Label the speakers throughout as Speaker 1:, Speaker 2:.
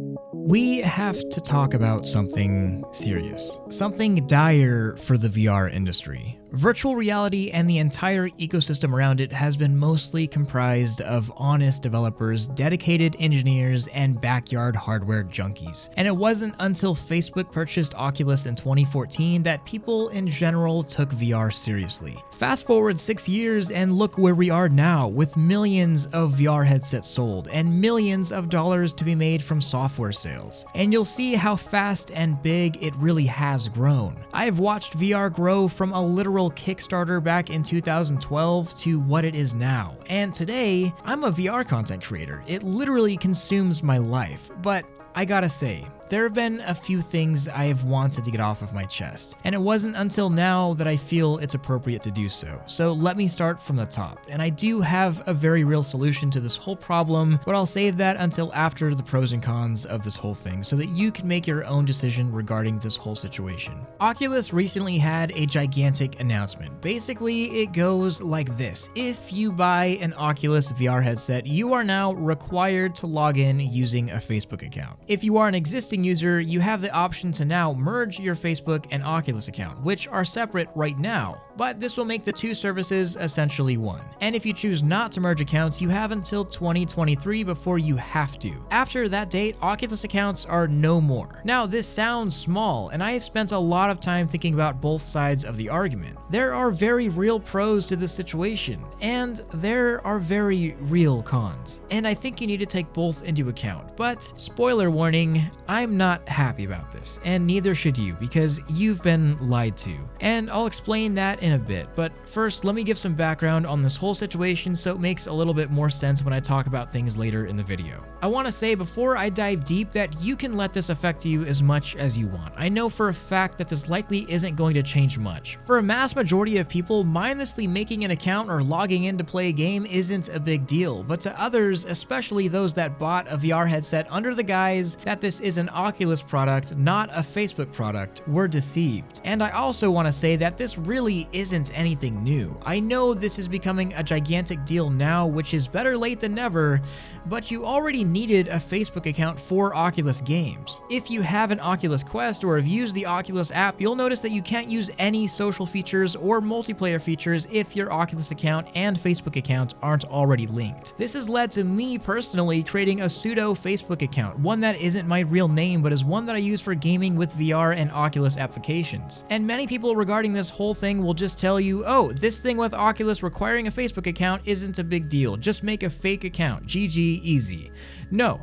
Speaker 1: We have to talk about something serious, something dire for the VR industry. Virtual reality and the entire ecosystem around it has been mostly comprised of honest developers, dedicated engineers, and backyard hardware junkies. And it wasn't until Facebook purchased Oculus in 2014 that people in general took VR seriously. Fast forward 6 years and look where we are now, with millions of VR headsets sold and millions of dollars to be made from software sales. And you'll see how fast and big it really has grown. I've watched VR grow from a literal Kickstarter back in 2012 to what it is now. And today, I'm a VR content creator. It literally consumes my life. But I gotta say, there have been a few things I have wanted to get off of my chest, and it wasn't until now that I feel it's appropriate to do so. So let me start from the top, and I do have a very real solution to this whole problem, but I'll save that until after the pros and cons of this whole thing so that you can make your own decision regarding this whole situation. Oculus recently had a gigantic announcement. Basically, it goes like this. If you buy an Oculus VR headset, you are now required to log in using a Facebook account. If you are an existing user, you have the option to now merge your Facebook and Oculus account, which are separate right now, but this will make the two services essentially one. And if you choose not to merge accounts, you have until 2023 before you have to. After that date, Oculus accounts are no more. Now, this sounds small, and I have spent a lot of time thinking about both sides of the argument. There are very real pros to this situation, and there are very real cons. And I think you need to take both into account. But spoiler warning, I'm not happy about this, and neither should you, because you've been lied to. And I'll explain that in a bit, but first let me give some background on this whole situation so it makes a little bit more sense when I talk about things later in the video. I want to say before I dive deep that you can let this affect you as much as you want. I know for a fact that this likely isn't going to change much. For a mass majority of people, mindlessly making an account or logging in to play a game isn't a big deal, but to others, especially those that bought a VR headset under the guise that this is an Oculus product, not a Facebook product, were deceived. And I also want to say that this really isn't anything new. I know this is becoming a gigantic deal now, which is better late than never, but you already needed a Facebook account for Oculus games. If you have an Oculus Quest or have used the Oculus app, you'll notice that you can't use any social features or multiplayer features if your Oculus account and Facebook account aren't already linked. This has led to me personally creating a pseudo Facebook account, one that isn't my real name, but is one that I use for gaming with VR and Oculus applications. And many people regarding this whole thing will just tell you, oh, this thing with Oculus requiring a Facebook account isn't a big deal. Just make a fake account. GG, easy. No.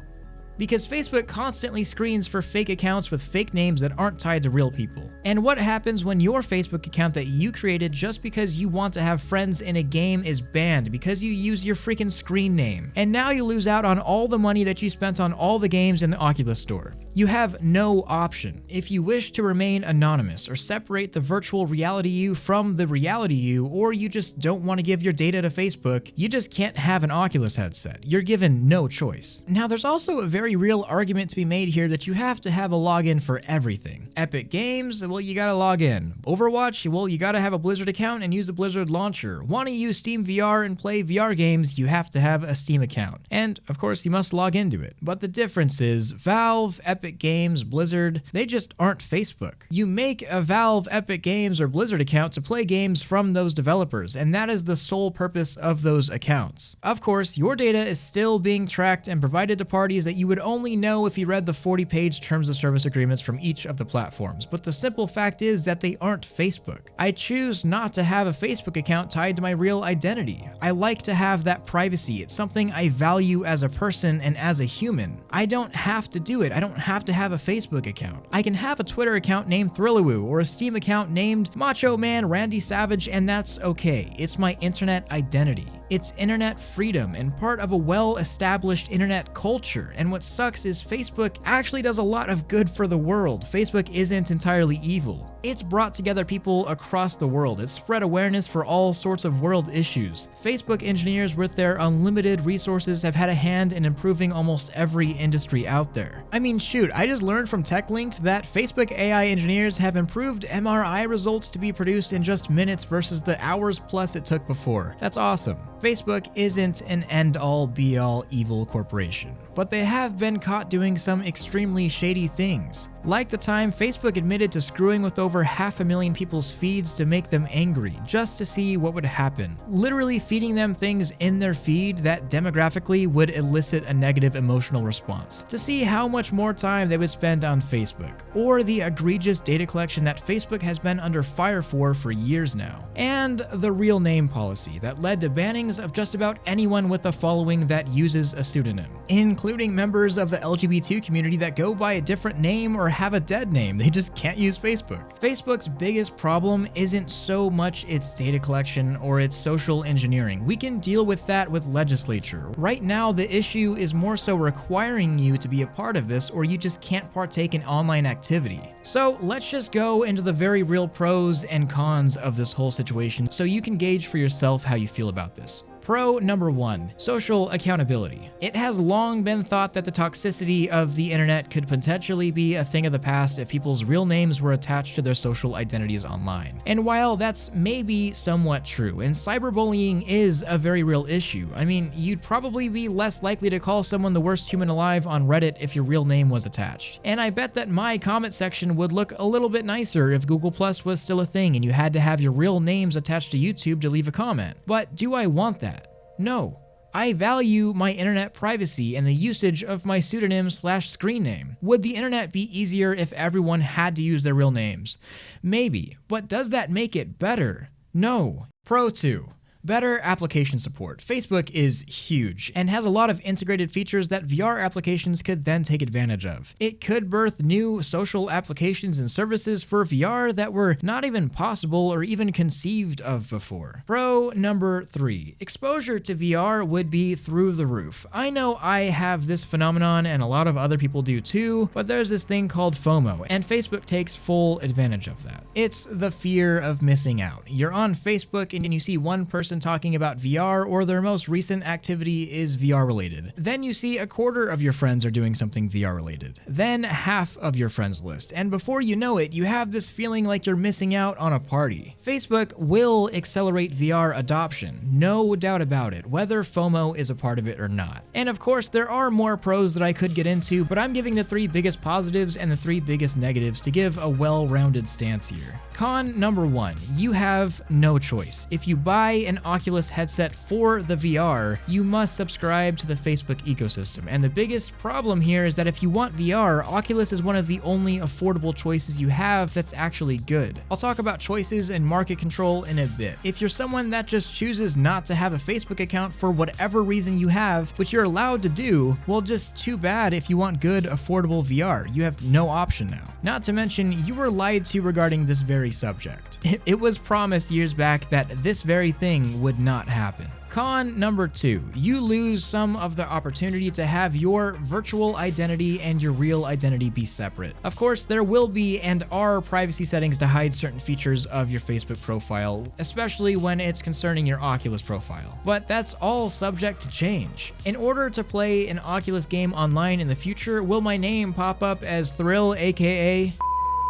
Speaker 1: Because Facebook constantly screens for fake accounts with fake names that aren't tied to real people. And what happens when your Facebook account that you created just because you want to have friends in a game is banned because you use your freaking screen name? And now you lose out on all the money that you spent on all the games in the Oculus store. You have no option. If you wish to remain anonymous or separate the virtual reality you from the reality you, or you just don't want to give your data to Facebook, you just can't have an Oculus headset. You're given no choice. Now, there's also a very real argument to be made here that you have to have a login for everything. Epic Games, well, you gotta log in. Overwatch, well, you gotta have a Blizzard account and use the Blizzard launcher. Want to use Steam VR and play VR games, you have to have a Steam account. And, of course, you must log into it. But the difference is, Valve, Epic Games, Blizzard, they just aren't Facebook. You make a Valve, Epic Games, or Blizzard account to play games from those developers, and that is the sole purpose of those accounts. Of course, your data is still being tracked and provided to parties that you would only know if you read the 40-page terms of service agreements from each of the platforms, but the simple fact is that they aren't Facebook. I choose not to have a Facebook account tied to my real identity. I like to have that privacy. It's something I value as a person and as a human. I don't have to do it. I don't have to have a Facebook account. I can have a Twitter account named Thrillaloo or a Steam account named Macho Man Randy Savage, and that's okay. It's my internet identity. It's internet freedom and part of a well-established internet culture. And what sucks is Facebook actually does a lot of good for the world. Facebook isn't entirely evil. It's brought together people across the world. It's spread awareness for all sorts of world issues. Facebook engineers with their unlimited resources have had a hand in improving almost every industry out there. I mean, shoot, I just learned from TechLinked that Facebook AI engineers have improved MRI results to be produced in just minutes versus the hours plus it took before. That's awesome. Facebook isn't an end-all be-all evil corporation. but they have been caught doing some extremely shady things. Like the time Facebook admitted to screwing with over 500,000 people's feeds to make them angry, just to see what would happen. Literally feeding them things in their feed that demographically would elicit a negative emotional response, to see how much more time they would spend on Facebook. Or the egregious data collection that Facebook has been under fire for years now. And the real name policy that led to bannings of just about anyone with a following that uses a pseudonym, including members of the LGBT community that go by a different name or have a dead name. They just can't use Facebook. Facebook's biggest problem isn't so much its data collection or its social engineering. We can deal with that with legislature. Right now, the issue is more so requiring you to be a part of this, or you just can't partake in online activity. So let's just go into the very real pros and cons of this whole situation so you can gauge for yourself how you feel about this. Pro number 1, social accountability. It has long been thought that the toxicity of the internet could potentially be a thing of the past if people's real names were attached to their social identities online. And while that's maybe somewhat true, and cyberbullying is a very real issue, I mean, you'd probably be less likely to call someone the worst human alive on Reddit if your real name was attached. And I bet that my comment section would look a little bit nicer if Google Plus was still a thing and you had to have your real names attached to YouTube to leave a comment. But do I want that? No. I value my internet privacy and the usage of my pseudonym/screen name. Would the internet be easier if everyone had to use their real names? Maybe, but does that make it better? No. Pro 2. Better application support. Facebook is huge and has a lot of integrated features that VR applications could then take advantage of. It could birth new social applications and services for VR that were not even possible or even conceived of before. Pro number 3. Exposure to VR would be through the roof. I know I have this phenomenon and a lot of other people do too, but there's this thing called FOMO, and Facebook takes full advantage of that. It's the fear of missing out. You're on Facebook and you see one person talking about VR, or their most recent activity is VR related. Then you see a quarter of your friends are doing something VR related. Then half of your friends list. And before you know it, you have this feeling like you're missing out on a party. Facebook will accelerate VR adoption, no doubt about it, whether FOMO is a part of it or not. And of course, there are more pros that I could get into, but I'm giving the 3 biggest positives and the 3 biggest negatives to give a well-rounded stance here. Con number 1, you have no choice. If you buy an Oculus headset for the VR, you must subscribe to the Facebook ecosystem. And the biggest problem here is that if you want VR, Oculus is one of the only affordable choices you have that's actually good. I'll talk about choices and market control in a bit. If you're someone that just chooses not to have a Facebook account for whatever reason you have, which you're allowed to do, well, just too bad if you want good, affordable VR. You have no option now. Not to mention, you were lied to regarding this very subject. It was promised years back that this very thing would not happen. Con number 2, you lose some of the opportunity to have your virtual identity and your real identity be separate. Of course, there will be and are privacy settings to hide certain features of your Facebook profile, especially when it's concerning your Oculus profile. But that's all subject to change. In order to play an Oculus game online in the future, will my name pop up as Thrill, aka?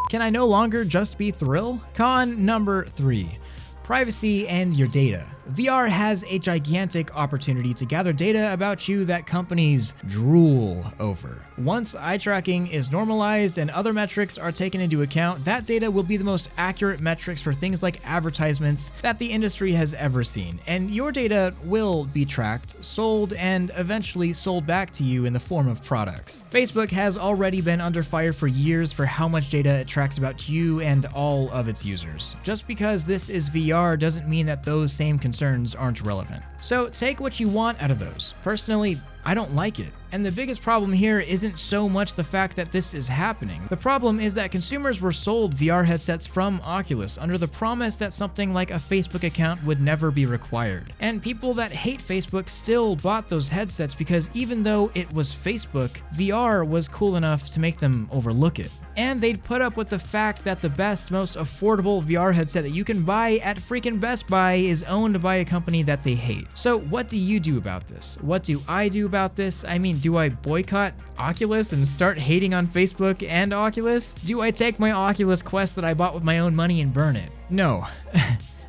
Speaker 1: Can I no longer just be Thrill? Con number 3, privacy and your data. VR has a gigantic opportunity to gather data about you that companies drool over. Once eye tracking is normalized and other metrics are taken into account, that data will be the most accurate metrics for things like advertisements that the industry has ever seen. And your data will be tracked, sold, and eventually sold back to you in the form of products. Facebook has already been under fire for years for how much data it tracks about you and all of its users. Just because this is VR doesn't mean that those same concerns aren't relevant. So take what you want out of those. Personally, I don't like it. And the biggest problem here isn't so much the fact that this is happening. The problem is that consumers were sold VR headsets from Oculus under the promise that something like a Facebook account would never be required. And people that hate Facebook still bought those headsets because even though it was Facebook, VR was cool enough to make them overlook it. And they'd put up with the fact that the best, most affordable VR headset that you can buy at freaking Best Buy is owned by a company that they hate. So what do you do about this? What do I do about this? I mean, do I boycott Oculus and start hating on Facebook and Oculus? Do I take my Oculus Quest that I bought with my own money and burn it? No.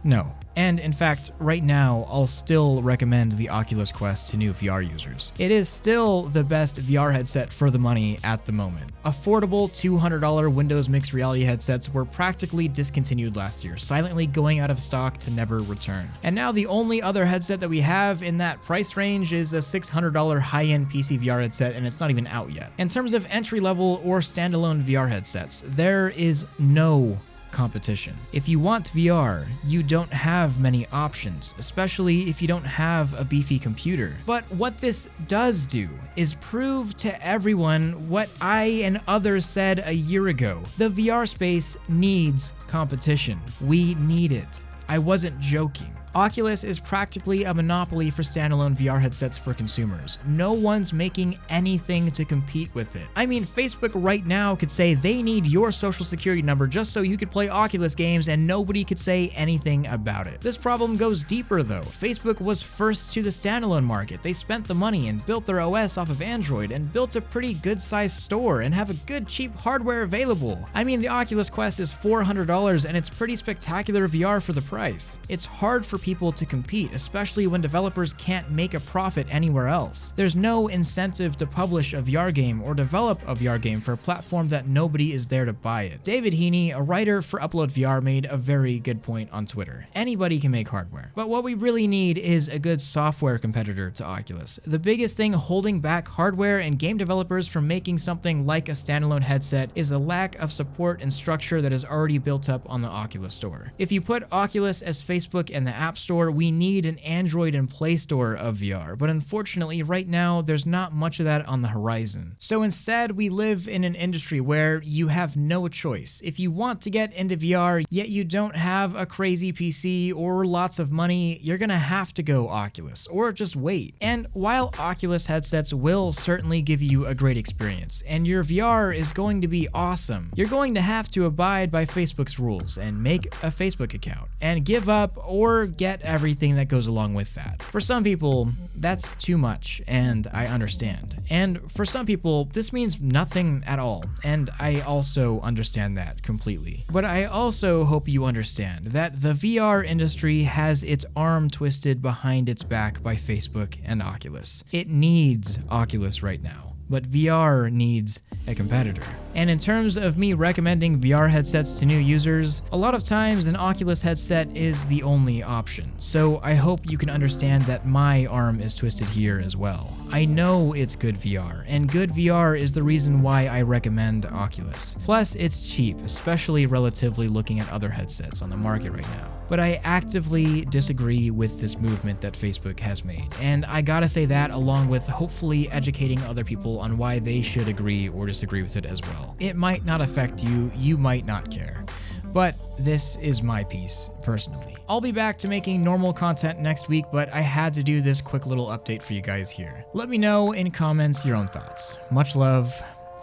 Speaker 1: No. And in fact, right now, I'll still recommend the Oculus Quest to new VR users. It is still the best VR headset for the money at the moment. Affordable $200 Windows mixed reality headsets were practically discontinued last year, silently going out of stock to never return. And now the only other headset that we have in that price range is a $600 high-end PC VR headset, and it's not even out yet. In terms of entry-level or standalone VR headsets, there is no competition. If you want VR, you don't have many options, especially if you don't have a beefy computer. But what this does do is prove to everyone what I and others said a year ago. The VR space needs competition. We need it. I wasn't joking. Oculus is practically a monopoly for standalone VR headsets for consumers. No one's making anything to compete with it. I mean, Facebook right now could say they need your social security number just so you could play Oculus games and nobody could say anything about it. This problem goes deeper though. Facebook was first to the standalone market. They spent the money and built their OS off of Android and built a pretty good sized store and have a good cheap hardware available. I mean, the Oculus Quest is $400 and it's pretty spectacular VR for the price. It's hard for people to compete, especially when developers can't make a profit anywhere else. There's no incentive to publish a VR game or develop a VR game for a platform that nobody is there to buy it. David Heaney, a writer for Upload VR, made a very good point on Twitter. Anybody can make hardware, but what we really need is a good software competitor to Oculus. The biggest thing holding back hardware and game developers from making something like a standalone headset is the lack of support and structure that is already built up on the Oculus Store. If you put Oculus as Facebook and the App Store, we need an Android and Play Store of VR, but unfortunately right now there's not much of that on the horizon. So instead we live in an industry where you have no choice. If you want to get into VR yet you don't have a crazy PC or lots of money, you're gonna have to go Oculus or just wait. And while Oculus headsets will certainly give you a great experience and your VR is going to be awesome, you're going to have to abide by Facebook's rules and make a Facebook account and give up or get everything that goes along with that. For some people, that's too much, and I understand. And for some people, this means nothing at all, and I also understand that completely. But I also hope you understand that the VR industry has its arm twisted behind its back by Facebook and Oculus. It needs Oculus right now, but VR needs a competitor. And in terms of me recommending VR headsets to new users, a lot of times an Oculus headset is the only option. So I hope you can understand that my arm is twisted here as well. I know it's good VR, and good VR is the reason why I recommend Oculus. Plus, it's cheap, especially relatively looking at other headsets on the market right now. But I actively disagree with this movement that Facebook has made, and I gotta say that along with hopefully educating other people on why they should agree or disagree with it as well. It might not affect you, you might not care, but this is my piece, personally. I'll be back to making normal content next week, but I had to do this quick little update for you guys here. Let me know in comments your own thoughts. Much love,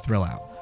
Speaker 1: Thrill out.